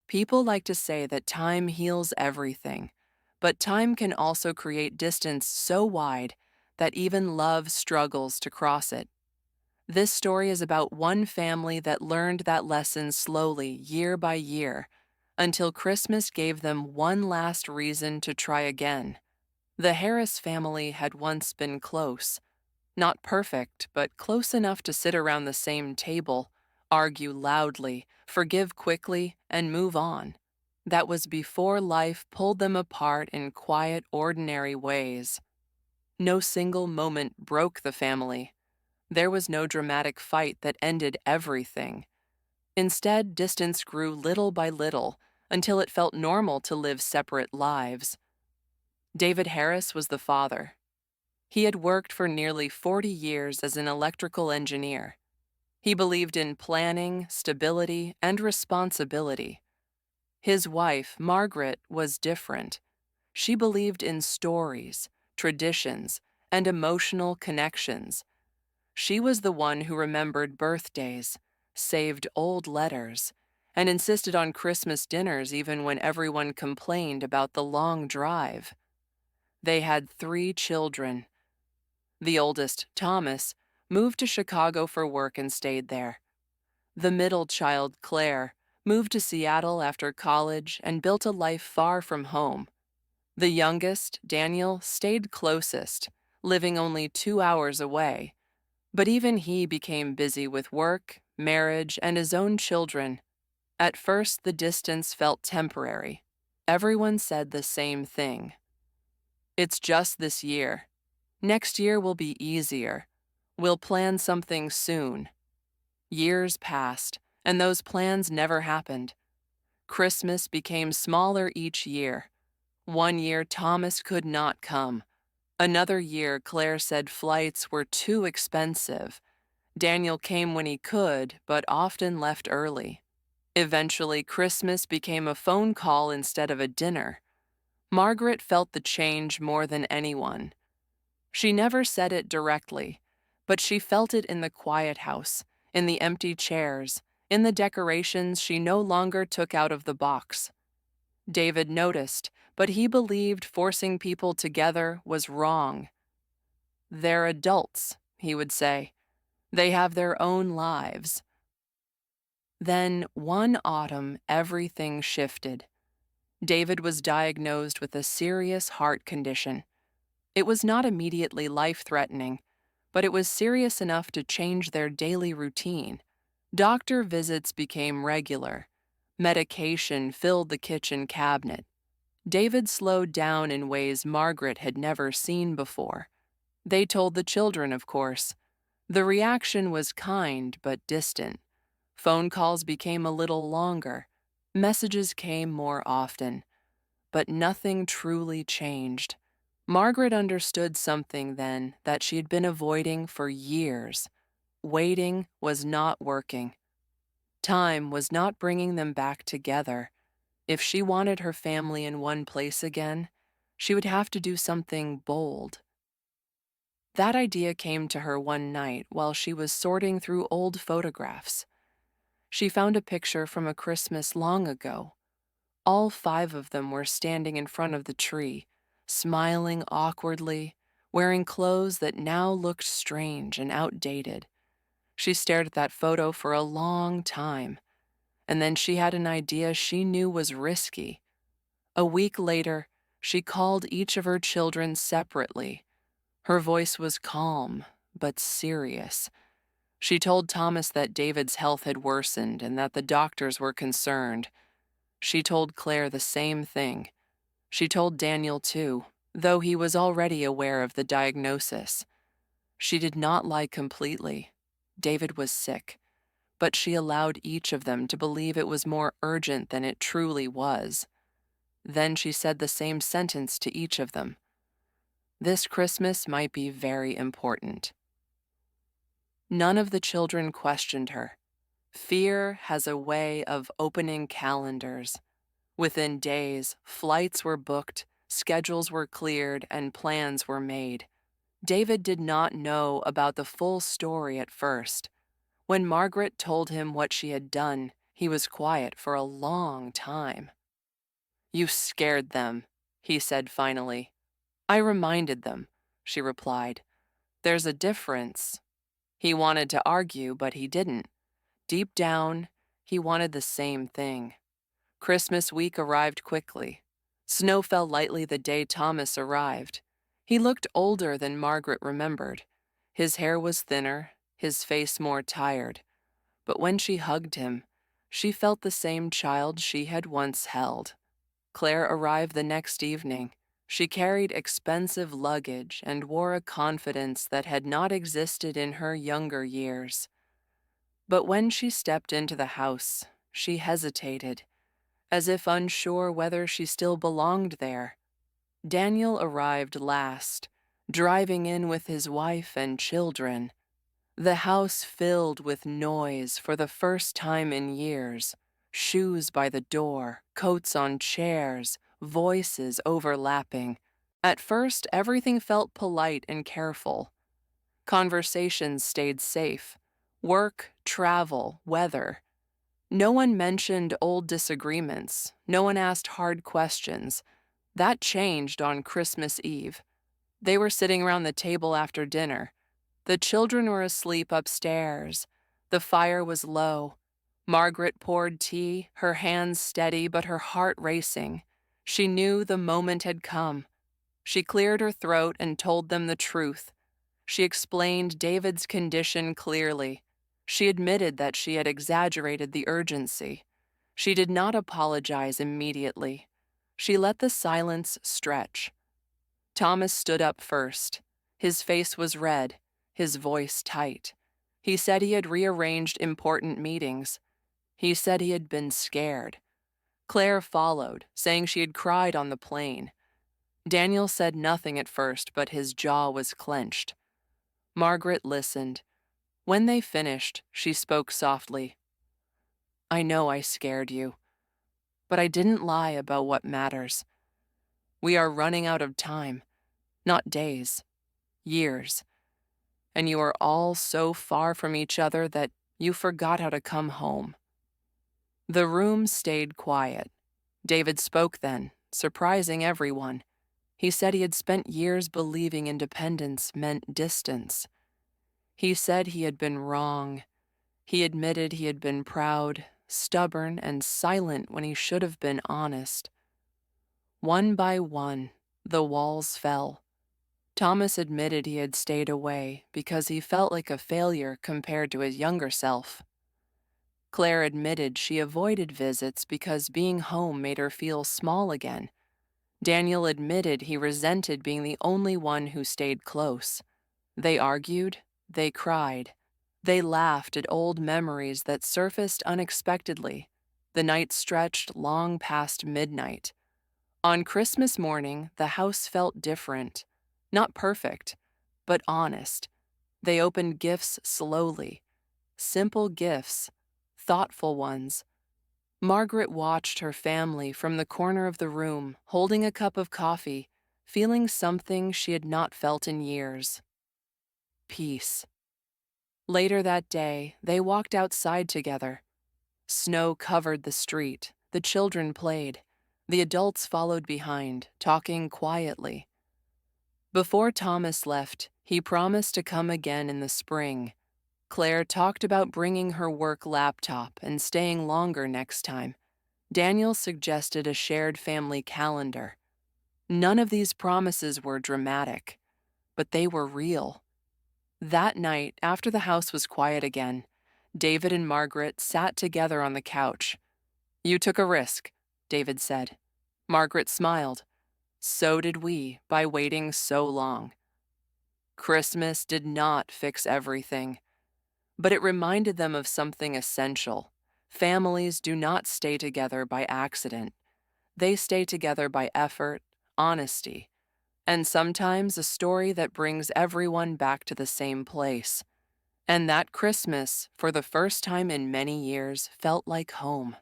People like to say that time heals everything, but time can also create distance so wide that even love struggles to cross it. This story is about one family that learned that lesson slowly, year by year, until Christmas gave them one last reason to try again. The Harris family had once been close. Not perfect, but close enough to sit around the same table, argue loudly, forgive quickly, and move on. That was before life pulled them apart in quiet, ordinary ways. No single moment broke the family. There was no dramatic fight that ended everything. Instead, distance grew little by little until it felt normal to live separate lives. David Harris was the father. He had worked for nearly 40 years as an electrical engineer. He believed in planning, stability, and responsibility. His wife, Margaret, was different. She believed in stories, traditions, and emotional connections. She was the one who remembered birthdays, saved old letters, and insisted on Christmas dinners even when everyone complained about the long drive. They had 3 children. The oldest, Thomas, moved to Chicago for work and stayed there. The middle child, Claire, moved to Seattle after college and built a life far from home. The youngest, Daniel, stayed closest, living only 2 hours away. But even he became busy with work, marriage, and his own children. At first, the distance felt temporary. Everyone said the same thing. It's just this year. Next year will be easier. We'll plan something soon. Years passed, and those plans never happened. Christmas became smaller each year. One year, Thomas could not come. Another year, Claire said flights were too expensive. Daniel came when he could, but often left early. Eventually, Christmas became a phone call instead of a dinner. Margaret felt the change more than anyone. She never said it directly, but she felt it in the quiet house, in the empty chairs, in the decorations she no longer took out of the box. David noticed, but he believed forcing people together was wrong. They're adults, he would say. They have their own lives. Then, one autumn, everything shifted. David was diagnosed with a serious heart condition. It was not immediately life-threatening, but it was serious enough to change their daily routine. Doctor visits became regular. Medication filled the kitchen cabinet. David slowed down in ways Margaret had never seen before. They told the children, of course. The reaction was kind but distant. Phone calls became a little longer. Messages came more often. But nothing truly changed. Margaret understood something then that she had been avoiding for years. Waiting was not working. Time was not bringing them back together. If she wanted her family in one place again, she would have to do something bold. That idea came to her one night while she was sorting through old photographs. She found a picture from a Christmas long ago. All 5 of them were standing in front of the tree, smiling awkwardly, wearing clothes that now looked strange and outdated. She stared at that photo for a long time, and then she had an idea she knew was risky. A week later, she called each of her children separately. Her voice was calm, but serious. She told Thomas that David's health had worsened and that the doctors were concerned. She told Claire the same thing. She told Daniel too, though he was already aware of the diagnosis. She did not lie completely. David was sick, but she allowed each of them to believe it was more urgent than it truly was. Then she said the same sentence to each of them. This Christmas might be very important. None of the children questioned her. Fear has a way of opening calendars. Within days, flights were booked, schedules were cleared, and plans were made. David did not know about the full story at first. When Margaret told him what she had done, he was quiet for a long time. "You scared them," he said finally. "I reminded them," she replied. "There's a difference." He wanted to argue, but he didn't. Deep down, he wanted the same thing. Christmas week arrived quickly. Snow fell lightly the day Thomas arrived. He looked older than Margaret remembered. His hair was thinner, his face more tired. But when she hugged him, she felt the same child she had once held. Claire arrived the next evening. She carried expensive luggage and wore a confidence that had not existed in her younger years. But when she stepped into the house, she hesitated, as if unsure whether she still belonged there. Daniel arrived last, driving in with his wife and children. The house filled with noise for the first time in years. Shoes by the door, coats on chairs, voices overlapping. At first, everything felt polite and careful. Conversations stayed safe. Work, travel, weather. No one mentioned old disagreements. No one asked hard questions. That changed on Christmas Eve. They were sitting around the table after dinner. The children were asleep upstairs. The fire was low. Margaret poured tea, her hands steady but her heart racing. She knew the moment had come. She cleared her throat and told them the truth. She explained David's condition clearly. She admitted that she had exaggerated the urgency. She did not apologize immediately. She let the silence stretch. Thomas stood up first. His face was red, his voice tight. He said he had rearranged important meetings. He said he had been scared. Claire followed, saying she had cried on the plane. Daniel said nothing at first, but his jaw was clenched. Margaret listened. When they finished, she spoke softly. "I know I scared you, but I didn't lie about what matters. We are running out of time, not days, years. And you are all so far from each other that you forgot how to come home." The room stayed quiet. David spoke then, surprising everyone. He said he had spent years believing independence meant distance. He said he had been wrong. He admitted he had been proud, stubborn, and silent when he should have been honest. One by one, the walls fell. Thomas admitted he had stayed away because he felt like a failure compared to his younger self. Claire admitted she avoided visits because being home made her feel small again. Daniel admitted he resented being the only one who stayed close. They argued, they cried. They laughed at old memories that surfaced unexpectedly. The night stretched long past midnight. On Christmas morning, the house felt different. Not perfect, but honest. They opened gifts slowly. Simple gifts, thoughtful ones. Margaret watched her family from the corner of the room, holding a cup of coffee, feeling something she had not felt in years. Peace. Later that day, they walked outside together. Snow covered the street. The children played. The adults followed behind, talking quietly. Before Thomas left, he promised to come again in the spring. Claire talked about bringing her work laptop and staying longer next time. Daniel suggested a shared family calendar. None of these promises were dramatic, but they were real. That night, after the house was quiet again, David and Margaret sat together on the couch. "You took a risk," David said. Margaret smiled. "So did we, by waiting so long." Christmas did not fix everything, but it reminded them of something essential. Families do not stay together by accident. They stay together by effort, honesty, and sometimes a story that brings everyone back to the same place. And that Christmas, for the first time in many years, felt like home.